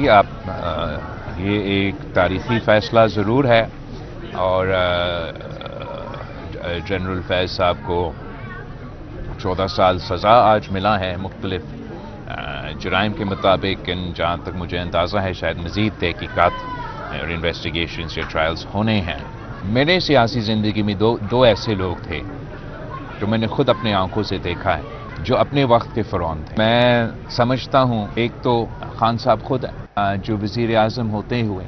जी आप ये एक तारीखी फैसला ज़रूर है और जनरल फैज़ साहब को 14 साल सज़ा आज मिला है मुख्तलिफ जराइम के मुताबिक। जहाँ तक मुझे अंदाज़ा है शायद मज़ीद तहकीकात और इन्वेस्टिगेशन या ट्रायल्स होने हैं। मेरे सियासी ज़िंदगी में दो ऐसे लोग थे जो मैंने खुद अपने आंखों से देखा है, जो अपने वक्त के फ़िरौन थे। मैं समझता हूँ एक तो खान साहब खुद जो वज़ीर आज़म होते हुए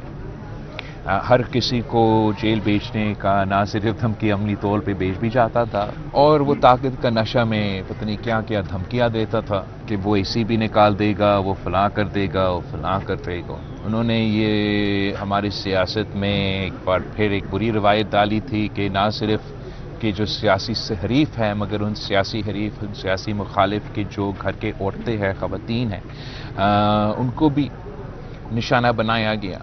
हर किसी को जेल भेजने का ना सिर्फ धमकी अमली तौर पे भेज भी जाता था, और वो ताकत का नशा में पता नहीं क्या क्या धमकियाँ देता था कि वो इसी भी निकाल देगा, वो फलां कर देगा, वो फलां कर देगा। उन्होंने ये हमारी सियासत में एक बार फिर एक बुरी रवायत डाली थी कि ना सिर्फ कि जो सियासी हरीफ है, मगर उन सियासी हरीफ, उन सियासी मुखालिफ के जो घर के औरतें हैं, ख़वातीन हैं, उनको भी निशाना बनाया गया।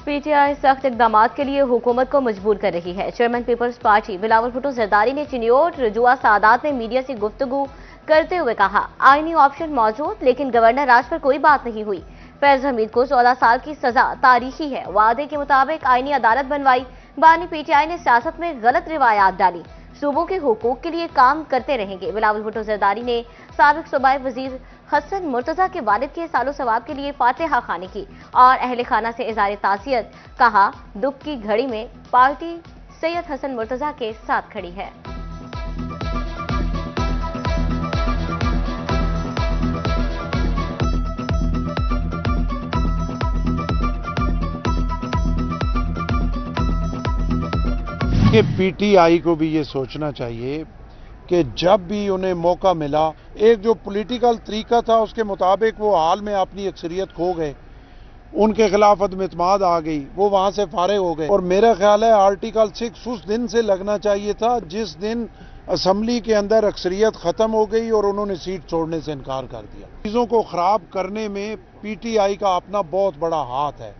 पीटीआई सख्त इकदाम के लिए हुकूमत को मजबूर कर रही है। Chairman peoples party Bilawal Bhutto Zardari ने चिन्योट रजुआ सादात में मीडिया से गुफ्तगू करते हुए कहा, आईनी ऑप्शन मौजूद लेकिन गवर्नर राज पर कोई बात नहीं हुई। फैज हमीद को 14 साल की सजा तारीखी है। वादे के मुताबिक आईनी अदालत बनवाई। बानी पीटीआई ने सियासत में गलत रिवायात डाली। सूबों के हुकूक के लिए काम करते रहेंगे। बिलावल भुट्टो जरदारी ने साबिक सूबाई वजीर हसन मुर्तजा के वालिद के सालो सवाब के लिए फातिहा खानी की और अहले खाना से इज़हार ताज़ियत। कहा, दुख की घड़ी में पार्टी सैयद हसन मुर्तजा के साथ खड़ी है। कि पीटीआई को भी ये सोचना चाहिए कि जब भी उन्हें मौका मिला, एक जो पॉलिटिकल तरीका था उसके मुताबिक वो हाल में अपनी अक्सरियत खो गए, उनके खिलाफ अदम-ए-इत्माद आ गई, वो वहां से फारिग हो गए। और मेरा ख्याल है आर्टिकल 6 उस दिन से लगना चाहिए था जिस दिन असम्बली के अंदर अक्सरियत खत्म हो गई और उन्होंने सीट छोड़ने से इनकार कर दिया। चीजों को खराब करने में पीटीआई का अपना बहुत बड़ा हाथ है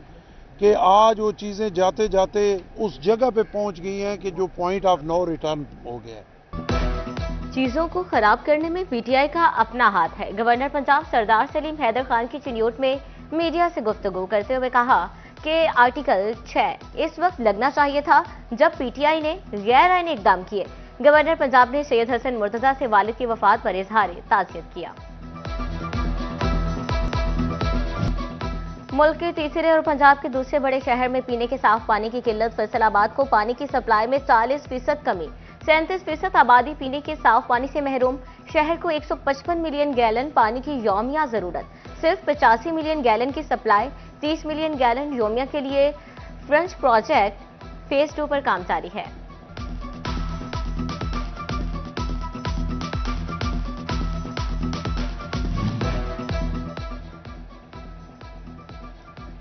कि आज वो चीजें जाते जाते उस जगह पे पहुंच गई हैं कि जो पॉइंट ऑफ नो रिटर्न हो गया है। चीजों को खराब करने में पीटीआई का अपना हाथ है। गवर्नर पंजाब सरदार सलीम हैदर खान की चिन्योट में मीडिया से गुफ्तगू करते हुए कहा कि आर्टिकल 6 इस वक्त लगना चाहिए था जब पीटीआई ने गैर आईनी इकदाम किए। गवर्नर पंजाब ने सैयद हसन मुर्तजा से वालिद की वफात पर इजहार ताज़ियत किया। मुल्क के तीसरे और पंजाब के दूसरे बड़े शहर में पीने के साफ पानी की किल्लत। फैसलाबाद को पानी की सप्लाई में 40% कमी। 37% आबादी पीने के साफ पानी से महरूम। शहर को 155 मिलियन गैलन पानी की यौमिया जरूरत। सिर्फ 85 मिलियन गैलन की सप्लाई। 30 मिलियन गैलन यौमिया के लिए फ्रेंच प्रोजेक्ट फेज 2 पर काम जारी है।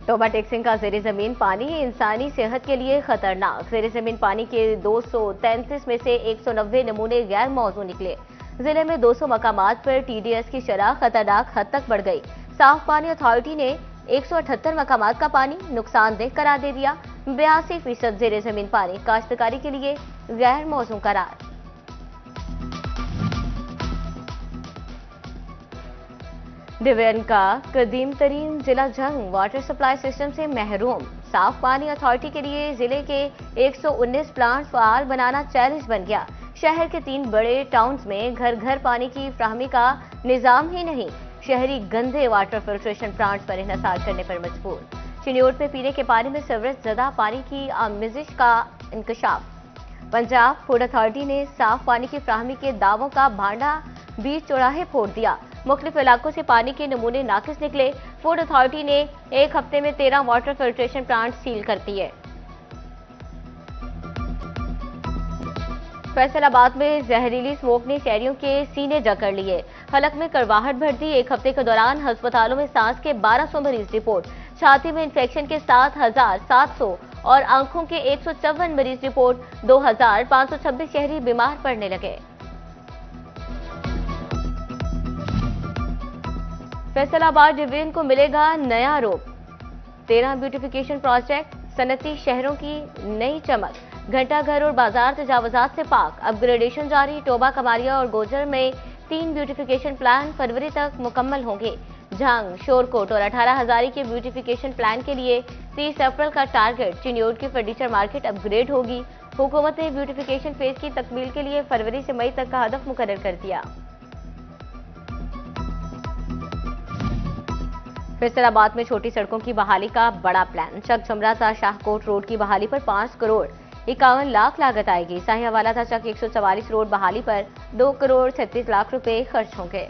टोबा टेक्सिंग का ज़ेरे ज़मीन पानी इंसानी सेहत के लिए खतरनाक। ज़ेरे ज़मीन पानी के 233 में से 190 नमूने गैर मौजू निकले। जिले में 200 मकामात पर टीडीएस की शरह खतरनाक हद तक बढ़ गई। साफ पानी अथॉरिटी ने 178 मकामात का पानी नुकसानदेह करार दे दिया। 82% ज़ेरे ज़मीन पानी काश्तकारी के लिए गैर मौजू करार। डिवीजन का कदीम तरीन जिला जंग वाटर सप्लाई सिस्टम से महरूम। साफ पानी अथॉरिटी के लिए जिले के 119 प्लांट फाल बनाना चैलेंज बन गया। शहर के 3 बड़े टाउन्स में घर घर पानी की फ्राहमी का निजाम ही नहीं। शहरी गंदे वाटर फिल्ट्रेशन प्लांट्स पर इन्हसार करने पर मजबूर। चिन्योट में पीने के पानी में सीवरेज ज़दा पानी की आमिज़श का इंकशाफ। पंजाब फूड अथॉरिटी ने साफ पानी की फ्राहमी के दावों का भांडा बीच चौराहे फोड़ दिया। मुख्तलिफ इलाकों से पानी के नमूने नाकिस निकले। फूड अथॉरिटी ने एक हफ्ते में 13 वाटर फिल्ट्रेशन प्लांट सील कर दिए। फैसलाबाद में जहरीली स्मोक ने शहरियों के सीने जकड़ लिए। हलक में करवाहट भर दी। एक हफ्ते के दौरान अस्पतालों में सांस के 1200 मरीज रिपोर्ट। छाती में इंफेक्शन के 7,700 और आंखों के 154 मरीज रिपोर्ट। 2,526 शहरी बीमार पड़ने लगे। फैसलाबाद डिवीजन को मिलेगा नया रूप। 13 ब्यूटिफिकेशन प्रोजेक्ट। सनती शहरों की नई चमक। घंटाघर और बाजार तजावजात से पाक। अपग्रेडेशन जारी। टोबा, कमारिया और गोजर में 3 ब्यूटिफिकेशन प्लान फरवरी तक मुकम्मल होंगे। झंग, शोरकोट और 18 हजारी के ब्यूटिफिकेशन प्लान के लिए 30 अप्रैल का टारगेट। चिन्योट की फर्नीचर मार्केट अपग्रेड होगी। हुकूमत ने ब्यूटिफिकेशन फेज की तकमील के लिए फरवरी से मई तक का हदफ मुकर्रर कर दिया। फैसलाबाद में छोटी सड़कों की बहाली का बड़ा प्लान। चक झमरा था शाहकोट रोड की बहाली पर 5 करोड़ 51 लाख लागत आएगी। शाही हवाला था चक 144 रोड बहाली पर 2 करोड़ 36 लाख रुपए खर्च होंगे।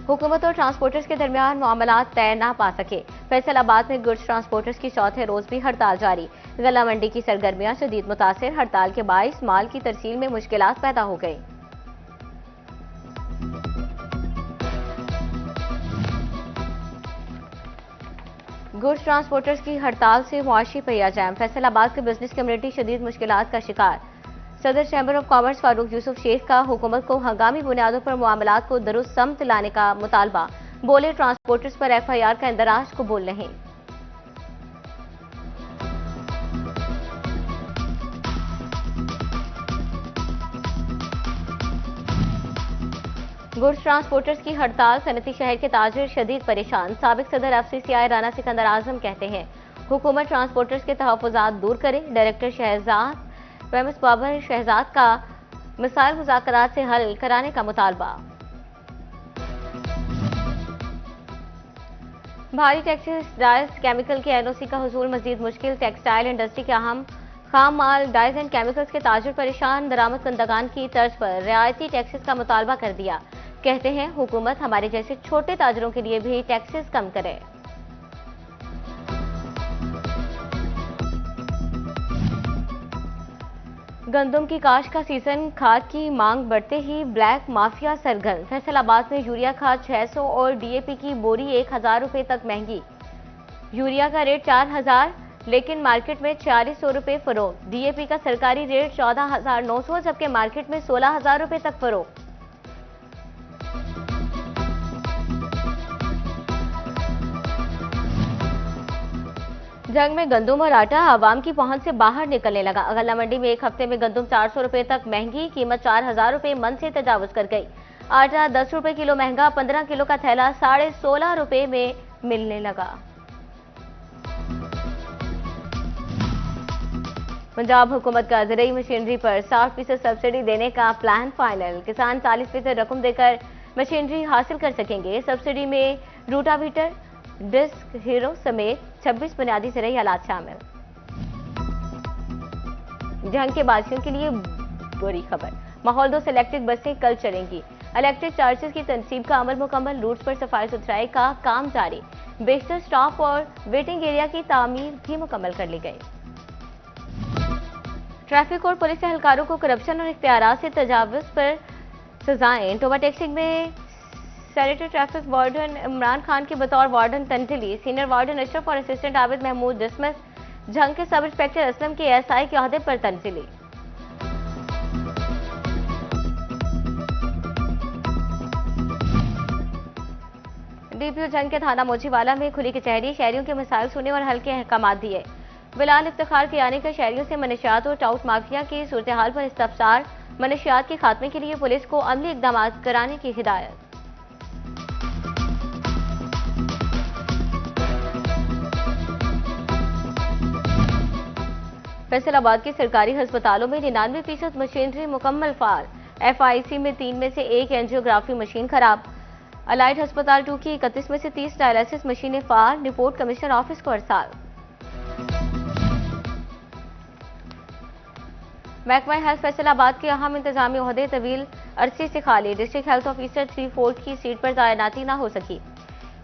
हुकूमत और ट्रांसपोर्टर्स के दरमियान मामलात तय ना पा सके। फैसलाबाद में गुड्स ट्रांसपोर्टर्स की चौथे रोज भी हड़ताल जारी। गला मंडी की सरगर्मियां शदीद मुतासिर। हड़ताल के बाइस माल की तरसील में मुश्किलात पैदा हो गई। गुड्स ट्रांसपोर्टर्स की हड़ताल से मुआशी पहिया जैम। फैसलाबाद की बिजनेस कम्युनिटी शदीद मुश्किलात का शिकार। सदर chamber of commerce Farooq Yusuf Sheikh का हुकूमत को हंगामी बुनियादों पर मामलात को दुरुस्त समत लाने का मुतालबा। बोले ट्रांसपोर्टर्स पर FIR का इंदराज कबूल नहीं। गुड्स ट्रांसपोर्टर्स की हड़ताल। सनती शहर के ताजिर शदीद परेशान। साबिक सदर FCCI राना सिकंदर आजम कहते हैं हुकूमत ट्रांसपोर्टर्स के तहफ़्फ़ुज़ात दूर करे। डायरेक्टर शहजाद फेमस बाबर शहजाद का मिसाइल मुज़ाकरात से हल कराने का मुतालबा। भारी टैक्सेस डाइज केमिकल के NOC का हुसूल मजीद मुश्किल। टेक्सटाइल इंडस्ट्री के अहम खाम माल डाइज एंड केमिकल्स के ताजिर परेशान। दरामद कंदगान की तर्ज पर रियायती टैक्सेस का मुतालबा कर दिया। कहते हैं हुकूमत हमारे जैसे छोटे ताजरों के लिए भी टैक्सेस कम करे। गंदम की काश का सीजन। खाद की मांग बढ़ते ही ब्लैक माफिया सरगर्म। फैसलाबाद में यूरिया खाद 600 और DAP की बोरी 1000 रुपए तक महंगी। यूरिया का रेट 4000 लेकिन मार्केट में 4600 रुपए फरोख्त। DAP का सरकारी रेट 14900 जबकि मार्केट में 16000 रुपए तक फरोख्त। जंग में गंदम और आटा आवाम की पहुंच से बाहर निकलने लगा। गला मंडी में एक हफ्ते में गंदम 400 रुपए तक महंगी। कीमत 4000 रुपए मन से तजावुज कर गई। आटा 10 रुपए किलो महंगा। 15 किलो का थैला 16.5 रुपए में मिलने लगा। पंजाब हुकूमत का ज़राई मशीनरी पर 60% सब्सिडी देने का प्लान फाइनल। किसान 40% रकम देकर मशीनरी हासिल कर सकेंगे। सब्सिडी में रूटावीटर, डिस्क हीरो समेत 26 बुनियादी ज़राई आलात शामिल। जंग के बाशियों के लिए बुरी खबर। माहौल 2 से इलेक्ट्रिक बसें कल चलेंगी। इलेक्ट्रिक चार्जेस की तनसीब का अमल मुकम्मल। रूट्स पर सफाई सुथराई का काम जारी। बेशतर स्टॉप और वेटिंग एरिया की तामीर भी मुकम्मल कर ली गई। ट्रैफिक और पुलिस एहलकारों को करप्शन और इख्तियारात से तजावुज पर सजाएं। टोबा टैक्सी में senator traffic warden Imran Khan के बतौर वार्डन तंजली। सीनियर वार्डन अशरफ और असिस्टेंट आबिद महमूद डिसमिस। झंग के सब इंस्पेक्टर असलम के SI के ओहदे पर तंजली। DPO झंग के थाना मोचीवाला में खुली कचहरी। शहरियों के मसाइल सुने और हल के अहकाम दिए। बिलाल इफ्तिखार कियानी का शहरियों से मनशियात और टाउट माफिया की सूरत हाल पर इस्तफसार। मनशियात के खात्मे के लिए पुलिस को अमली इकदाम कराने की हिदायत। फैसलाबाद के सरकारी अस्पतालों में 99% मशीनरी मुकम्मल फाल। FIC में 3 में से 1 एंजियोग्राफी मशीन खराब। अलाइड अस्पताल 2 की 31 में से 30 डायलिसिस मशीनें फाल। रिपोर्ट कमिश्नर ऑफिस को अरसाल। महकमा हेल्थ फैसलाबाद के अहम इंतजामी ओहदे तवील अरसे से खाली। डिस्ट्रिक्ट हेल्थ ऑफिसर 3/4 की सीट पर तैनाती न हो सकी।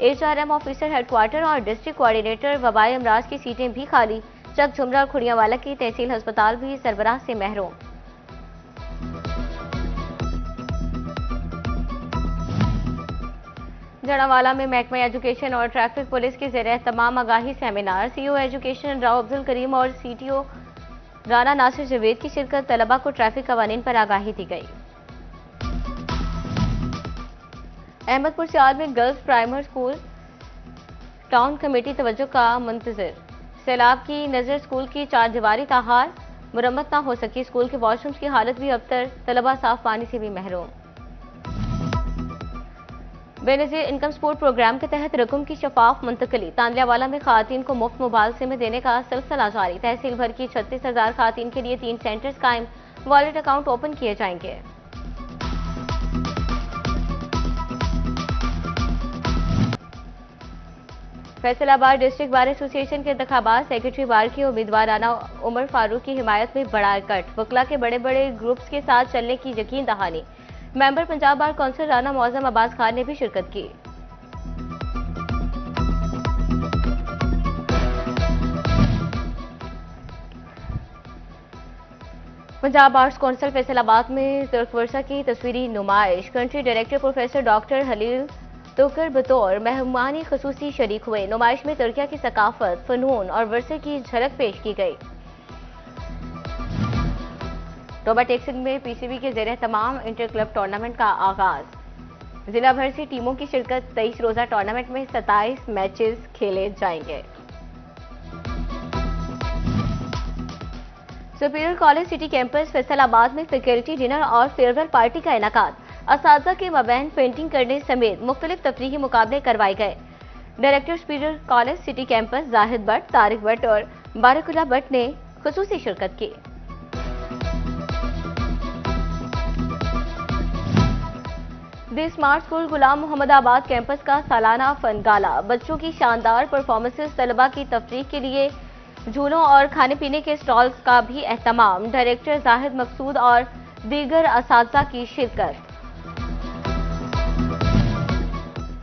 HRM ऑफिसर हेडक्वार्टर और डिस्ट्रिक्ट कोऑर्डिनेटर वबाई अमराज की सीटें भी खाली। चक झुमरा और खुड़ियावाला की तहसील अस्पताल भी सरबराह से महरूम। जड़ावाला में महकमा एजुकेशन और ट्रैफिक पुलिस के ज़ेर तमाम आगाही seminar. CO education Rao Abdul Karim और CTO राना नासिर जवेद की शिरकत। तलबा को ट्रैफिक कवानीन पर आगाही दी गई। अहमदपुर सियाल में girls primary school town committee तवज्जो का मुंतजिर। सैलाब की नजर स्कूल की 4 दीवारी ताहार। मुरम्मत ना हो सकी। स्कूल के वॉशरूम्स की हालत भी अबतर, तलबा साफ पानी से भी महरूम। बेनजीर इनकम सपोर्ट प्रोग्राम के तहत रकम की शफाफ मुंतकली। तांदलियावाला में खातन को मुफ्त मोबाइल सिम देने का सिलसिला जारी। तहसील भर की 36,000 खातन के लिए 3 सेंटर्स कायम, वॉलेट अकाउंट ओपन किए जाएंगे। फैसलाबाद डिस्ट्रिक्ट बार एसोसिएशन के इंतखाबात, सेक्रेटरी बार की उम्मीदवार राना उमर फारूक की हिमायत में बड़ा इकट्ठ। वकला के बड़े बड़े ग्रुप्स के साथ चलने की यकीन दहानी। Member Punjab bar council Rana Moazzam Abbas Khan ने भी शिरकत की। पंजाब बार्स काउंसिल फैसलाबाद में तुर्कवर्सा की तस्वीरी नुमाइश। Country director professor doctor Halil Toker बतौर मेहमानी खसूसी शरीक हुए। नुमाइश में तुर्किया की सकाफत, फनून और वर्से की झलक पेश की गई। टोबा टेक्सिन में पीसीबी के ज़रिए तमाम इंटर क्लब टूर्नामेंट का आगाज। जिला भर से टीमों की शिरकत। 23 रोजा टूर्नामेंट में 27 मैचेस खेले जाएंगे। Superior college city campus Faisalabad में फैकल्टी डिनर और फेयरवेल पार्टी का इनेकाद। असातिज़ा के माबैन पेंटिंग करने समेत मुख्तलिफ तफरीही मुकाबले करवाए गए। Director superior college city campus Zahid Bhatt, Tariq Bhatt और बारकुल्ला भट्ट ने खुसूसी शिरकत की। The smart school Ghulam Mohammadabad campus का सालाना फन गाला। बच्चों की शानदार परफॉर्मेंसेस, तलबा की तफरीह के लिए झूलों और खाने पीने के स्टॉल्स का भी एहतमाम। डायरेक्टर जाहिद मकसूद और दीगर असातिज़ा की शिरकत।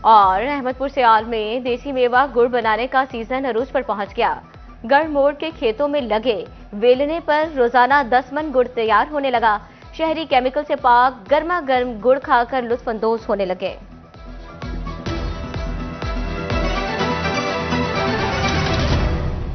और अहमदपुर सियाल में देसी मेवा गुड़ बनाने का सीजन अरूज पर पहुंच गया। गढ़ मोड़ के खेतों में लगे वेलने पर रोजाना 10 मन गुड़ तैयार होने लगा। शहरी केमिकल से पाक गर्मा गर्म गुड़ खाकर लुत्फ अंदोज होने लगे।